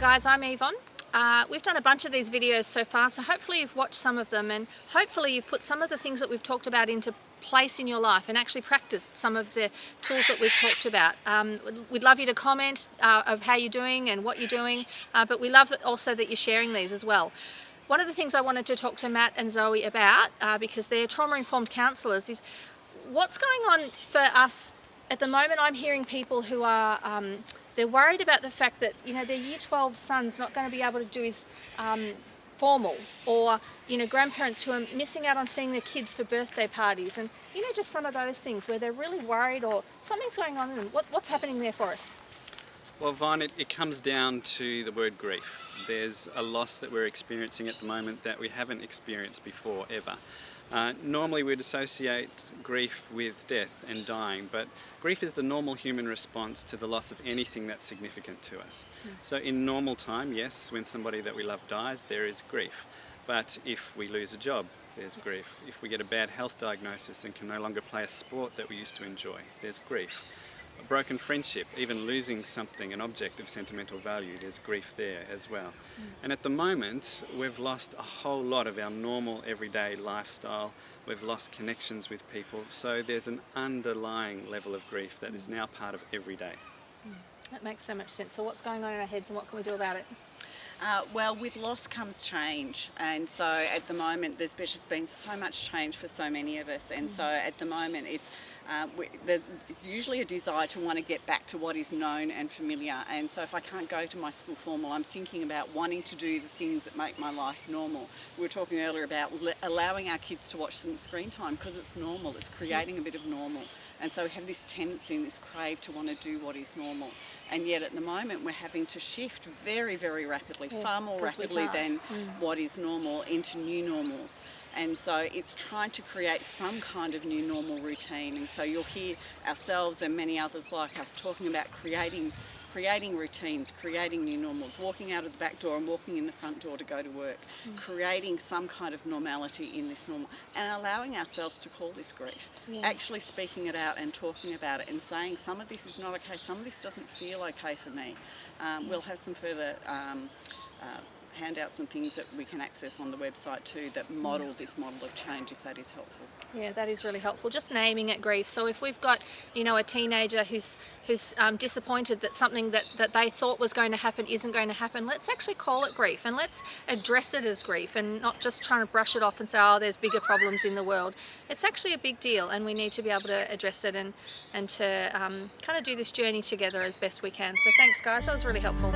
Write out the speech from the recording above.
guys, I'm Yvonne. We've done a bunch of these videos so far, so hopefully you've watched some of them and hopefully you've put some of the things that we've talked about into place in your life and actually practiced some of the tools that we've talked about. We'd love you to comment of how you're doing and what you're doing, but we love also that you're sharing these as well. One of the things I wanted to talk to Matt and Zoe about, because they're trauma-informed counsellors, is what's going on for us at the moment. I'm hearing people who are they're worried about the fact that their Year 12 son's not going to be able to do his formal, or grandparents who are missing out on seeing their kids for birthday parties, and just some of those things where they're really worried or something's going on in them. What's happening there for us? Well, Vaughn, it comes down to the word grief. There's a loss that we're experiencing at the moment that we haven't experienced before, ever. Normally we'd associate grief with death and dying, but grief is the normal human response to the loss of anything that's significant to us. So in normal time, yes, when somebody that we love dies, there is grief. But if we lose a job, there's grief. If we get a bad health diagnosis and can no longer play a sport that we used to enjoy, there's grief. A broken friendship, even losing something, an object of sentimental value, there's grief there as well. And at the moment, we've lost a whole lot of our normal everyday lifestyle. We've lost connections with people, so there's an underlying level of grief that is now part of every day. That makes so much sense. So what's going on in our heads and what can we do about it? Well, with loss comes change, and so at the moment there's just been so much change for so many of us, and so at the moment it's usually a desire to want to get back to what is known and familiar. And so if I can't go to my school formal, I'm thinking about wanting to do the things that make my life normal. We were talking earlier about allowing our kids to watch some screen time because it's normal, it's creating a bit of normal. And so we have this tendency and this crave to want to do what is normal. And yet at the moment we're having to shift very, very rapidly, far more rapidly than what is normal, into new normals. And so it's trying to create some kind of new normal routine. And so you'll hear ourselves and many others like us talking about creating routines, creating new normals, walking out of the back door and walking in the front door to go to work, creating some kind of normality in this normal, and allowing ourselves to call this grief, actually speaking it out and talking about it and saying some of this is not okay, some of this doesn't feel okay for me. We'll have some further handouts and things that we can access on the website too that model this model of change, if that is helpful. Yeah, that is really helpful. Just naming it grief. So if we've got, a teenager who's disappointed that something that they thought was going to happen isn't going to happen, let's actually call it grief and let's address it as grief and not just trying to brush it off and say, oh, there's bigger problems in the world. It's actually a big deal and we need to be able to address it and to kind of do this journey together as best we can. So thanks guys, that was really helpful.